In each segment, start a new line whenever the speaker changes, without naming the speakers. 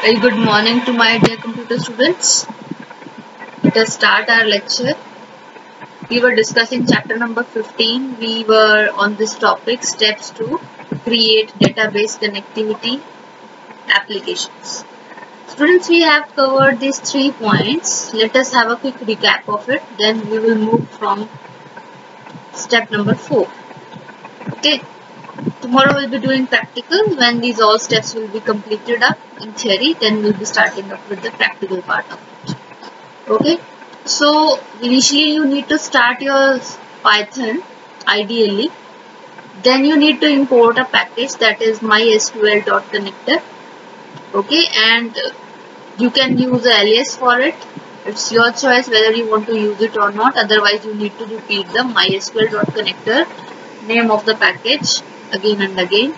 Very good morning to my dear computer students. Let us start our lecture. We were discussing chapter number 15. We were on this topic, steps to create database connectivity applications. Students, we have covered these 3 points. Let us have a quick recap of it. Then we will move from step number 4. Okay. Tomorrow we'll be doing practical. When these all steps will be completed up in theory, then we'll be starting up with the practical part of it. Okay, so initially you need to start your Python ideally. Then you need to import a package that is mysql.connector. Okay, and you can use an alias for it. It's your choice whether you want to use it or not. Otherwise, you need to repeat the mysql.connector name of the package again and again.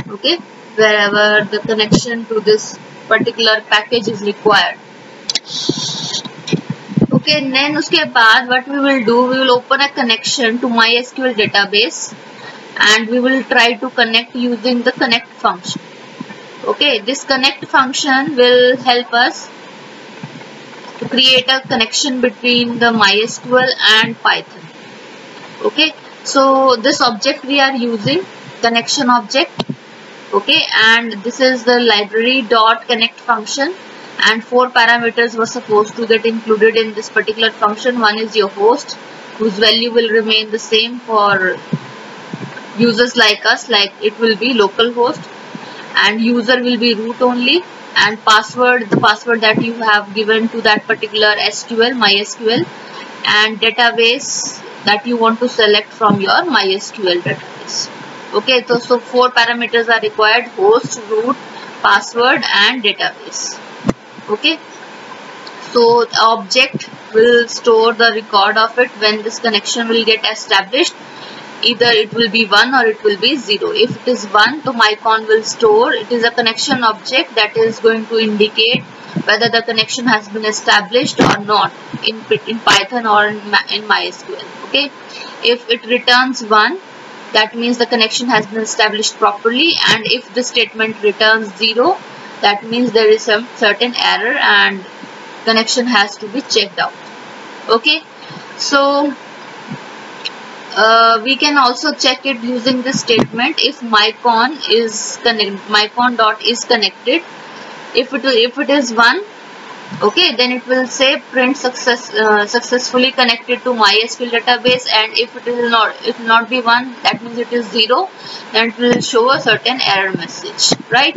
Okay, wherever the connection to this particular package is required. Okay, and then uske baad what we will do, we will open a connection to MySQL database and we will try to connect using the connect function. Okay, this connect function will help us to create a connection between the MySQL and Python. Okay, so this object we are using, connection object. Okay, and this is the library dot connect function, and 4 parameters were supposed to get included in this particular function. One is your host, whose value will remain the same for users like us, like it will be localhost, and user will be root only, and password, the password that you have given to that particular SQL, MySQL, and database that you want to select from your MySQL database. Okay, so 4 parameters are required: host, root, password, and database. Okay, so the object will store the record of it when this connection will get established. Either it will be 1 or it will be 0. If it is 1, the mycon will store. It is a connection object that is going to indicate whether the connection has been established or not in Python or in MySQL. Okay, if it returns 1, that means the connection has been established properly, and if the statement returns 0, that means there is some certain error and connection has to be checked out. Okay, so we can also check it using this statement. If mycon is mycon dot is connected, if it is 1, okay, then it will say print successfully connected to MySQL database, and if it will not be 1, that means it is 0, then it will show a certain error message, right?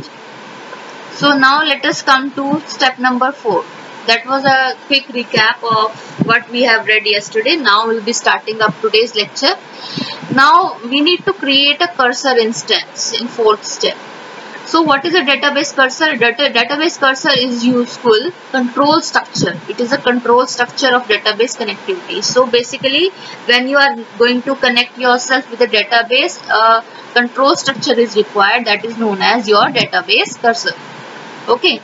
So now let us come to step number 4. That was a quick recap of what we have read yesterday. Now we'll be starting up today's lecture. Now we need to create a cursor instance in 4th step. So what is a database cursor? Database cursor is useful control structure. It is a control structure of database connectivity. So basically, when you are going to connect yourself with a database, a control structure is required that is known as your database cursor. Okay.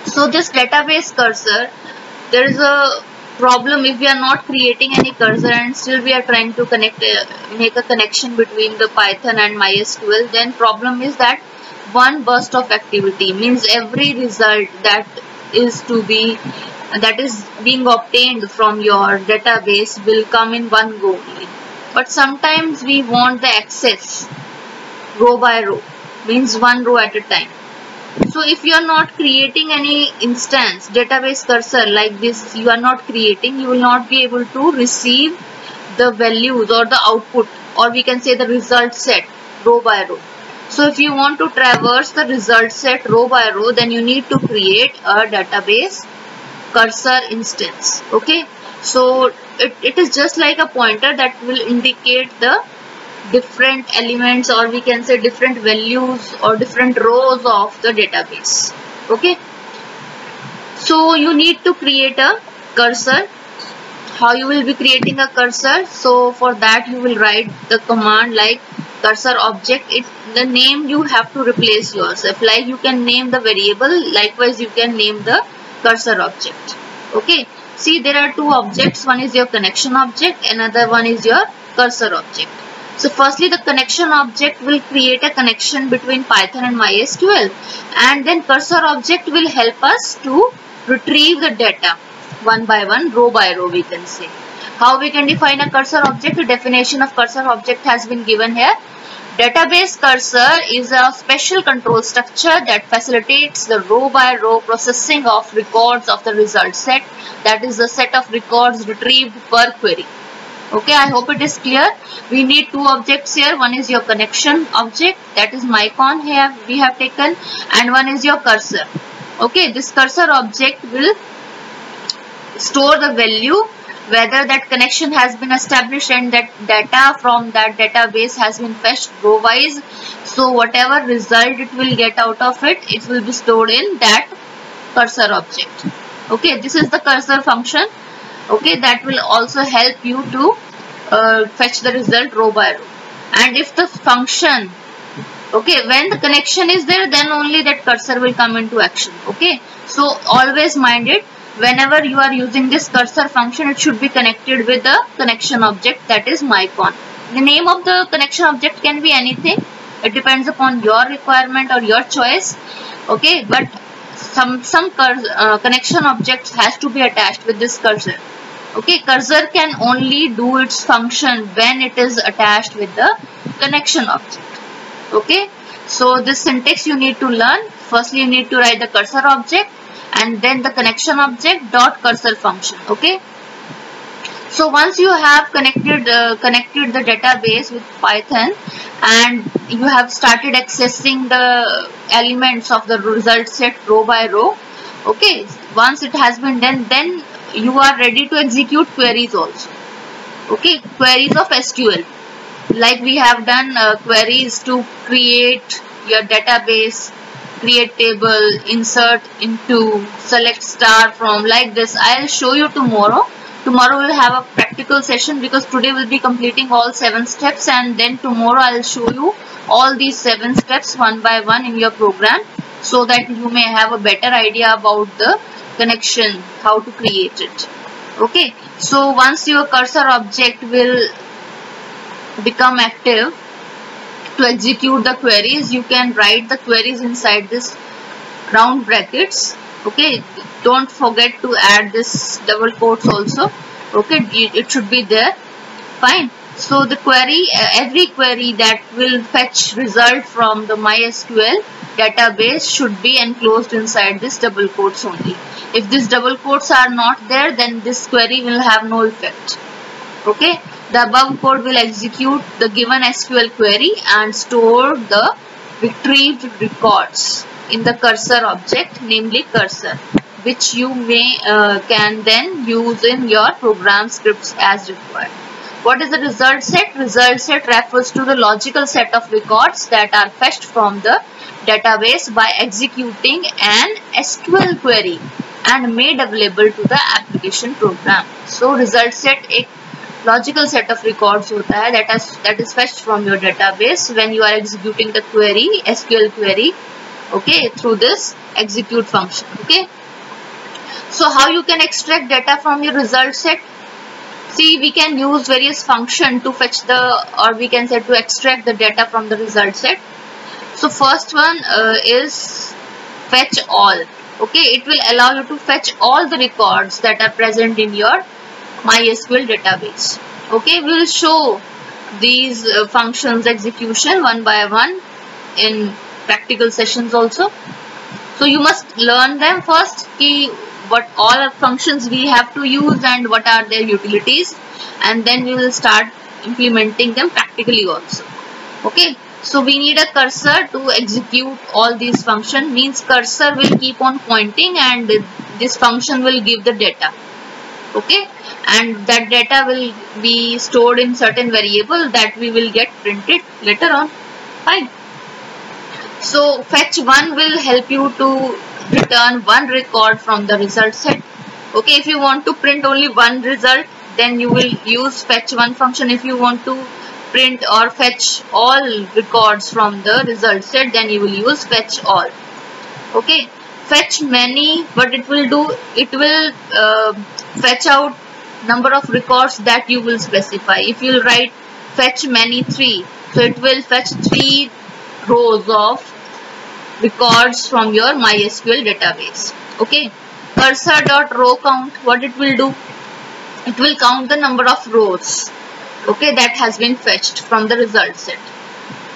So this database cursor, there is a problem if we are not creating any cursor and still we are trying to make a connection between the Python and MySQL. Then problem is that one burst of activity, means every result that is being obtained from your database will come in one go only. But sometimes we want the access row by row, means one row at a time. So if you are not creating any instance database cursor like this, you are not creating, you will not be able to receive the values or the output, or we can say the result set row by row. So if you want to traverse the result set row by row, then you need to create a database cursor instance. Okay, so it is just like a pointer that will indicate the different elements, or we can say different values or different rows of the database. Okay, so you need to create a cursor. How you will be creating a cursor? So for that you will write the command like cursor object. The name you have to replace yourself, like you can name the variable, likewise you can name the cursor object. Okay, see, there are 2 objects. One is your connection object, another one is your cursor object. So firstly, the connection object will create a connection between Python and MySQL, and then cursor object will help us to retrieve the data one by one, row by row, we can say. How we can define a cursor object? The definition of cursor object has been given here. Database cursor is a special control structure that facilitates the row by row processing of records of the result set, that is the set of records retrieved per query. Okay, I hope it is clear. We need two objects here. One is your connection object, that is mycon here we have taken, and one is your cursor. Okay, this cursor object will store the value whether that connection has been established and that data from that database has been fetched row wise. So whatever result it will get out of it, it will be stored in that cursor object. Okay, this is the cursor function. Okay, that will also help you to fetch the result row by row. And if the function, okay, when the connection is there, then only that cursor will come into action. Okay, so always mind it, whenever you are using this cursor function, it should be connected with the connection object, that is mycon. The name of the connection object can be anything. It depends upon your requirement or your choice. Okay, but some connection objects has to be attached with this cursor. Okay, cursor can only do its function when it is attached with the connection object. Okay, so this syntax you need to learn. Firstly, you need to write the cursor object and then the connection object dot cursor function. Okay, so once you have connected the database with Python and you have started accessing the elements of the result set row by row, okay, once it has been done, then you are ready to execute queries also. Okay, queries of SQL, like we have done queries to create your database, create table, insert into, select star from, like this. I'll show you tomorrow. Tomorrow we'll have a practical session because today we'll be completing all 7 steps, and then tomorrow I'll show you all these 7 steps one by one in your program, so that you may have a better idea about the connection, how to create it. Okay, so once your cursor object will become active to execute the queries, you can write the queries inside this round brackets. Okay, don't forget to add this double quotes also. Okay, it should be there. Fine. So the query, every query that will fetch result from the MySQL database should be enclosed inside this double quotes only. If these double quotes are not there, then this query will have no effect. Okay, the above code will execute the given SQL query and store the retrieved records in the cursor object, namely cursor, which you may can then use in your program scripts as required. What is the result set? Result set refers to the logical set of records that are fetched from the database by executing an SQL query and made available to the application program. So result set एक logical set of records होता है that is fetched from your database when you are executing the query, SQL query, okay, through this execute function. Okay, so how you can extract data from your result set? See, we can use various functions to fetch the, or we can say to extract the data from the result set. So first one is fetch all. Okay, it will allow you to fetch all the records that are present in your MySQL database. Okay, we will show these functions execution one by one in practical sessions also. So you must learn them first, what all functions we have to use and what are their utilities, and then we will start implementing them practically also. Okay, so we need a cursor to execute all these functions. Means cursor will keep on pointing and this function will give the data. Okay, and that data will be stored in certain variable that we will get printed later on. Fine. So fetch one will help you to return one record from the result set. Okay, if you want to print only one result, then you will use fetch one function. If you want to print or fetch all records from the result set, then you will use fetch all. Okay, fetch many, what it will do, it will fetch out number of records that you will specify. If you write fetch many 3. So it will fetch 3 rows of records from your MySQL database. Okay. Cursor.row count, what it will do? It will count the number of rows, okay, that has been fetched from the result set.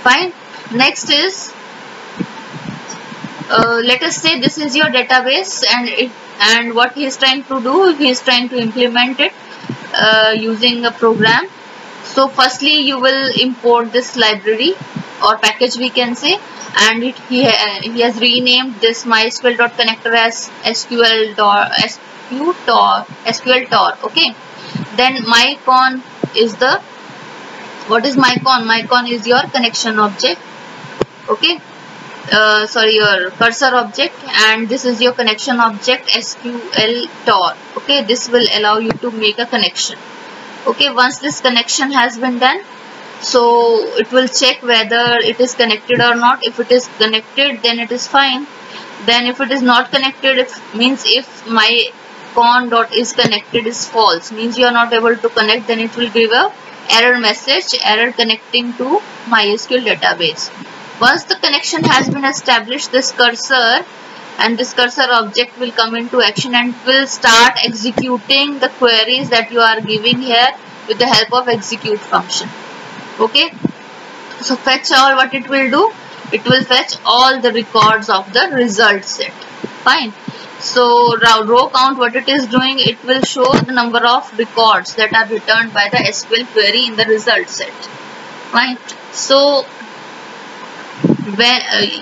Fine. Next is, let us say this is your database, and what he is trying to do, he is trying to implement it using a program. So firstly you will import this library or package, we can say, and he has renamed this MySQL.connector as SQL Tor. Okay. Then myCon is the, what is myCon? myCon is your connection object. Okay. Sorry, your cursor object, and this is your connection object SQL Tor. Okay. This will allow you to make a connection. Okay. Once this connection has been done, so it will check whether it is connected or not. If it is connected, then it is fine. Then if it is not connected, if my con.is connected is false, means you are not able to connect, then it will give a error message, error connecting to MySQL database. Once the connection has been established, this cursor and this cursor object will come into action and will start executing the queries that you are giving here with the help of execute function. Okay. So fetch all, what it will do? It will fetch all the records of the result set. Fine. So row count, what it is doing? It will show the number of records that are returned by the SQL query in the result set. Fine. So when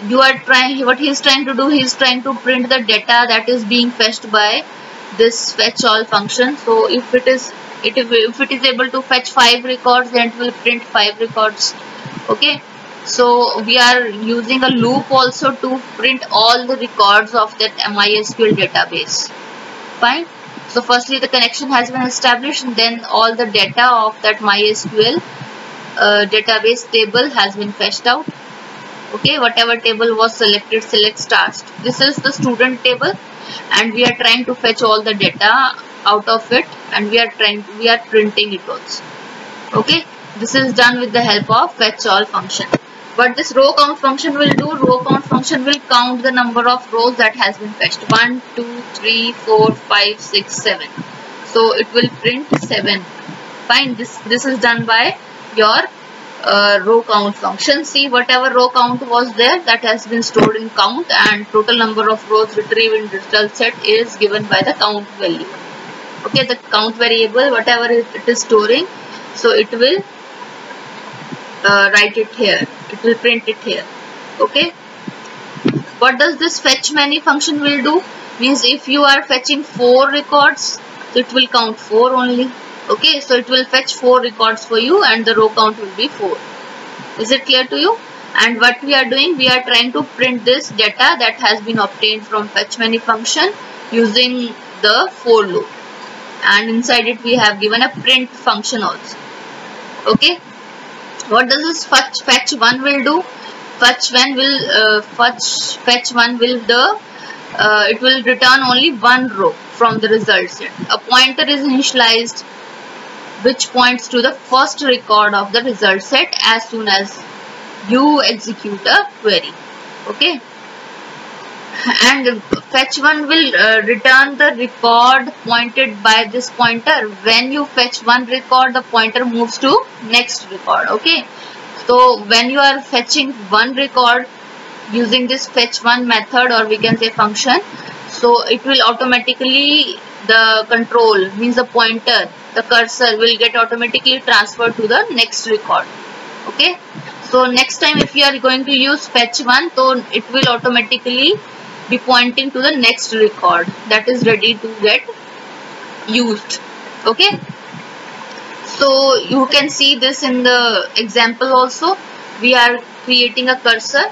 you are trying, what he is trying to do, he is trying to print the data that is being fetched by this fetch all function. So if it is able to fetch 5 records, then it will print 5 records. Okay. So we are using a loop also to print all the records of that MySQL database. Fine. So firstly the connection has been established, and then all the data of that MySQL database table has been fetched out. Okay, whatever table was selected, select stars. This is the student table, and we are trying to fetch all the data out of it, and we are printing it also. Okay, this is done with the help of fetch all function. What this row count function will do, row count function will count the number of rows that has been fetched. 1, 2, 3, 4, 5, 6, 7. So it will print 7. Fine. This is done by your row count function. See, whatever row count was there, that has been stored in count, and total number of rows retrieved in result set is given by the count value. Okay, the count variable, whatever it is storing, so it will write it here. It will print it here. Okay. What does this fetch many function will do? Means if you are fetching 4 records, so it will count 4 only. Okay, so it will fetch 4 records for you, and the row count will be 4. Is it clear to you? And what we are doing, we are trying to print this data that has been obtained from fetch many function using the for loop, and inside it we have given a print function also. Okay. What does this fetch one will do? Fetch one will it will return only 1 row from the result set. A pointer is initialized which points to the first record of the result set as soon as you execute a query. Okay. And fetch one will return the record pointed by this pointer. When you fetch one record, the pointer moves to next record. Okay. So when you are fetching one record using this fetch one method, or we can say function, so it will automatically, the control means the pointer, the cursor will get automatically transferred to the next record. Okay. So next time if you are going to use fetch one, so it will automatically be pointing to the next record that is ready to get used. Okay. So you can see this in the example also. We are creating a cursor.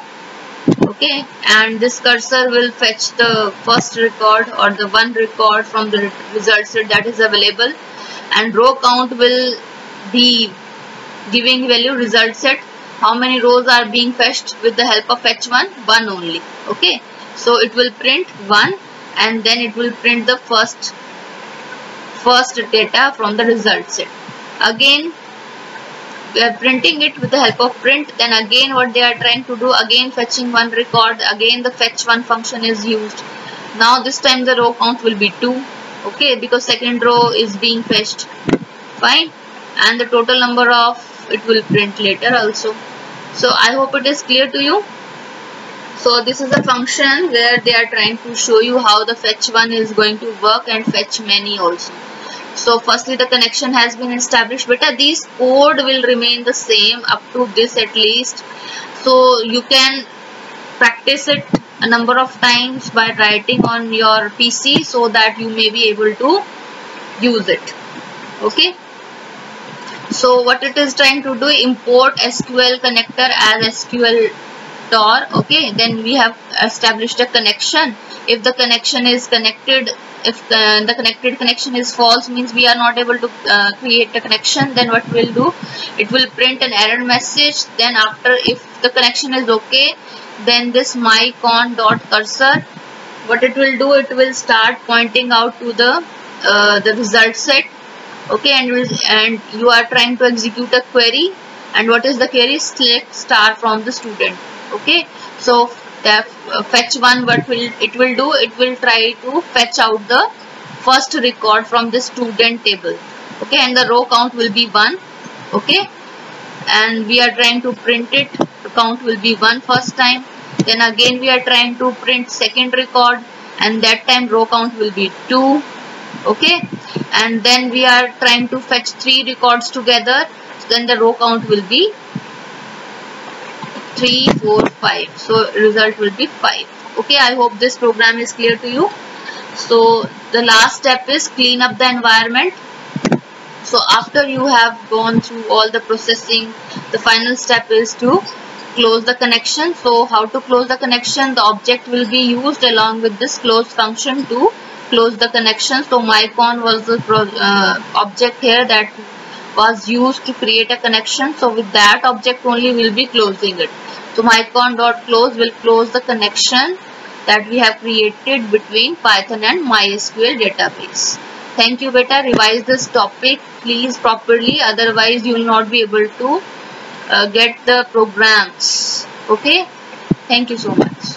Okay, and this cursor will fetch the first record or the one record from the result set that is available, and row count will be giving value result set. How many rows are being fetched with the help of fetch one? 1 only. Okay, so it will print 1, and then it will print the first data from the result set. Again, we are printing it with the help of print. Then again what they are trying to do, again fetching one record, again the fetch one function is used. Now this time the row count will be 2, okay, because second row is being fetched. Fine, and the total number of it will print later also. So I hope it is clear to you. So this is a function where they are trying to show you how the fetch one is going to work and fetch many also. So firstly the connection has been established. Beta, these code will remain the same up to this at least. So you can practice it a number of times by writing on your PC so that you may be able to use it. Okay. So what it is trying to do, import SQL connector as SQL TOR. Okay, then we have established a connection. If the connection is connected, if the connected connection is false, means we are not able to create a connection, then what will do, it will print an error message. Then after, if the connection is okay, then this mycon.cursor, what it will do, it will start pointing out to the result set. Okay, and you are trying to execute a query, and what is the query? Select star from the student. Okay, so the fetch one, what will it will do, it will try to fetch out the first record from the student table. Okay, and the row count will be 1. Okay, and we are trying to print it, the count will be 1 first time. Then again we are trying to print second record, and that time row count will be 2. Okay, and then we are trying to fetch 3 records together, then the row count will be 3, 4, 5. So result will be 5. Okay, I hope this program is clear to you. So the last step is clean up the environment. So after you have gone through all the processing, the final step is to close the connection. So how to close the connection? The object will be used along with this close function to close the connection. So mycon was the object here that was used to create a connection. So with that object only we will be closing it. So mycon.close will close the connection that we have created between Python and MySQL database. Thank you, beta. Revise this topic please properly, otherwise you will not be able to get the programs. Okay, thank you so much.